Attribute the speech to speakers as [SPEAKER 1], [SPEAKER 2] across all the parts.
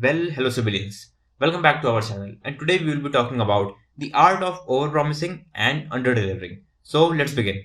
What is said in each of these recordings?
[SPEAKER 1] Well, hello civilians. Welcome back to our channel. And today we will be talking about the art of overpromising and underdelivering. So let's begin.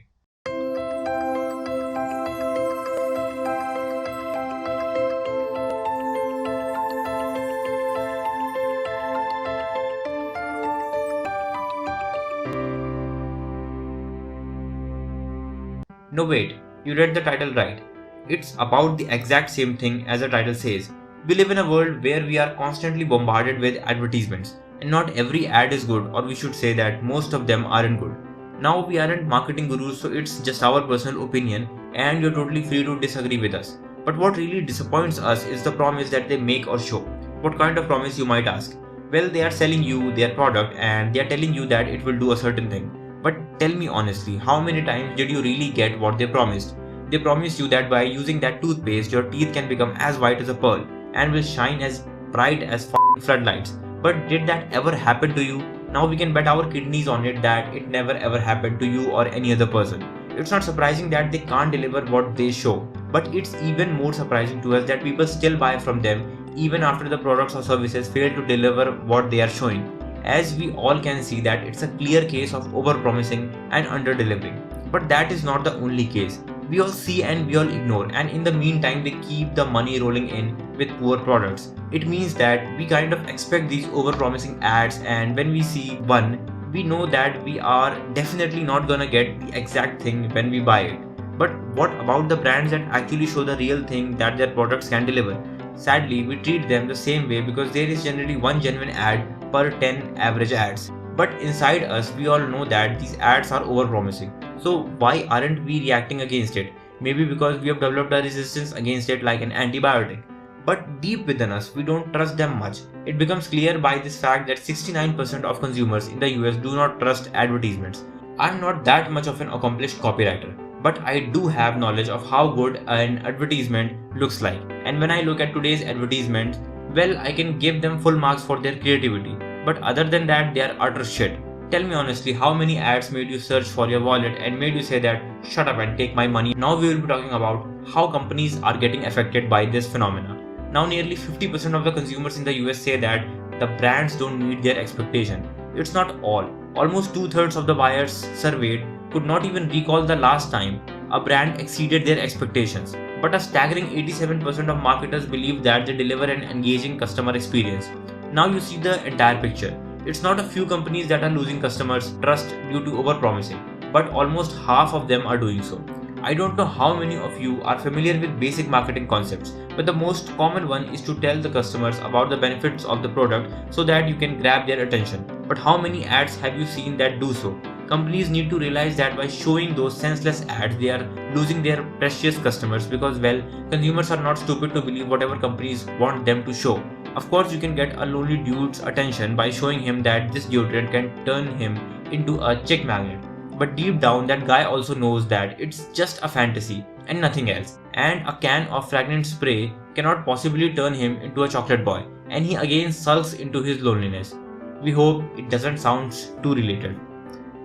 [SPEAKER 1] No wait, you read the title right. It's about the exact same thing as the title says. We live in a world where we are constantly bombarded with advertisements, and not every ad is good, or we should say that most of them aren't good. Now, we aren't marketing gurus, so it's just our personal opinion, and you're totally free to disagree with us. But what really disappoints us is the promise that they make or show. What kind of promise, you might ask? Well, they are selling you their product and they are telling you that it will do a certain thing. But tell me honestly, how many times did you really get what they promised? They promised you that by using that toothpaste, your teeth can become as white as a pearl and will shine as bright as floodlights. But did that ever happen to you? Now we can bet our kidneys on it that it never ever happened to you or any other person. It's not surprising that they can't deliver what they show, but it's even more surprising to us that people still buy from them even after the products or services fail to deliver what they are showing. As we all can see that it's a clear case of over-promising and under-delivering. But that is not the only case. We all see and we all ignore, and in the meantime they keep the money rolling in with poor products. It means that we kind of expect these over-promising ads, and when we see one, we know that we are definitely not gonna get the exact thing when we buy it. But what about the brands that actually show the real thing that their products can deliver? Sadly, we treat them the same way because there is generally one genuine ad per 10 average ads. But inside us, we all know that these ads are over-promising. So why aren't we reacting against it? Maybe because we have developed a resistance against it like an antibiotic. But deep within us, we don't trust them much. It becomes clear by this fact that 69% of consumers in the US do not trust advertisements. I'm not that much of an accomplished copywriter, but I do have knowledge of how good an advertisement looks like. And when I look at today's advertisements, well, I can give them full marks for their creativity. But other than that, they are utter shit. Tell me honestly, how many ads made you search for your wallet and made you say that, shut up and take my money? Now we will be talking about how companies are getting affected by this phenomena. Now nearly 50% of the consumers in the US say that the brands don't meet their expectation. It's not all. Almost two-thirds of the buyers surveyed could not even recall the last time a brand exceeded their expectations. But a staggering 87% of marketers believe that they deliver an engaging customer experience. Now you see the entire picture. It's not a few companies that are losing customers' trust due to overpromising, but almost half of them are doing so. I don't know how many of you are familiar with basic marketing concepts, but the most common one is to tell the customers about the benefits of the product so that you can grab their attention. But how many ads have you seen that do so? Companies need to realize that by showing those senseless ads, they are losing their precious customers because, well, consumers are not stupid to believe whatever companies want them to show. Of course, you can get a lonely dude's attention by showing him that this deodorant can turn him into a chick magnet. But deep down, that guy also knows that it's just a fantasy and nothing else. And a can of fragrant spray cannot possibly turn him into a chocolate boy. And he again sulks into his loneliness. We hope it doesn't sound too related.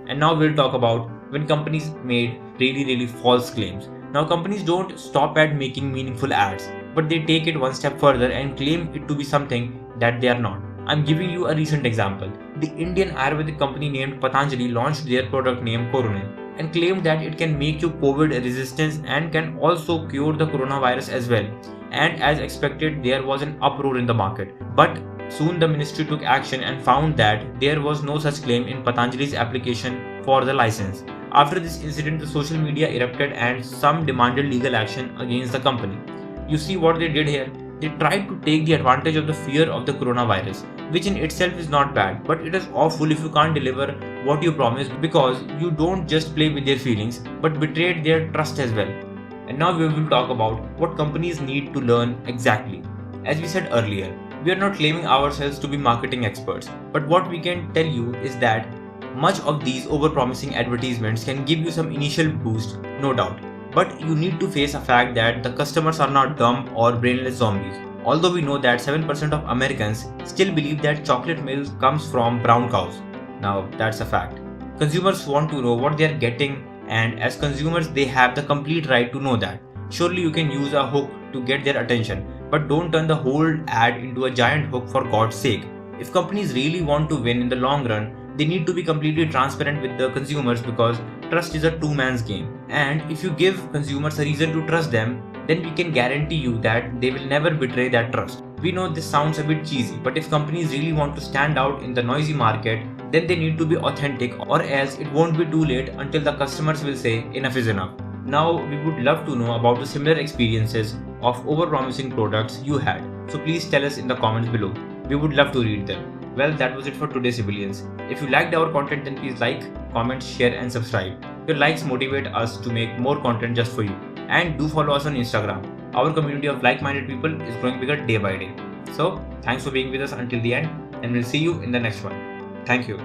[SPEAKER 1] And now we'll talk about when companies made really false claims. Now companies don't stop at making meaningful ads, but they take it one step further and claim it to be something that they are not. I'm giving you a recent example. The Indian Ayurvedic company named Patanjali launched their product named Coronel and claimed that it can make you COVID resistant and can also cure the coronavirus as well. And as expected, there was an uproar in the market. But soon the ministry took action and found that there was no such claim in Patanjali's application for the license. After this incident, the social media erupted and some demanded legal action against the company. You see what they did here? They tried to take the advantage of the fear of the coronavirus, which in itself is not bad, but it is awful if you can't deliver what you promised because you don't just play with their feelings but betrayed their trust as well. And now we will talk about what companies need to learn exactly. As we said earlier, we are not claiming ourselves to be marketing experts, but what we can tell you is that much of these over-promising advertisements can give you some initial boost, no doubt. But you need to face a fact that the customers are not dumb or brainless zombies. Although we know that 7% of Americans still believe that chocolate milk comes from brown cows. Now that's a fact. Consumers want to know what they are getting, and as consumers they have the complete right to know that. Surely you can use a hook to get their attention, but don't turn the whole ad into a giant hook for God's sake. If companies really want to win in the long run, they need to be completely transparent with the consumers because trust is a two-man's game. And if you give consumers a reason to trust them, then we can guarantee you that they will never betray that trust. We know this sounds a bit cheesy, but if companies really want to stand out in the noisy market, then they need to be authentic, or else it won't be too late until the customers will say enough is enough. Now, we would love to know about the similar experiences of over-promising products you had. So please tell us in the comments below. We would love to read them. Well, that was it for today's CiBillions. If you liked our content, then please like, comment, share and subscribe. Your likes motivate us to make more content just for you. And do follow us on Instagram. Our community of like-minded people is growing bigger day by day. So, thanks for being with us until the end, and we'll see you in the next one. Thank you.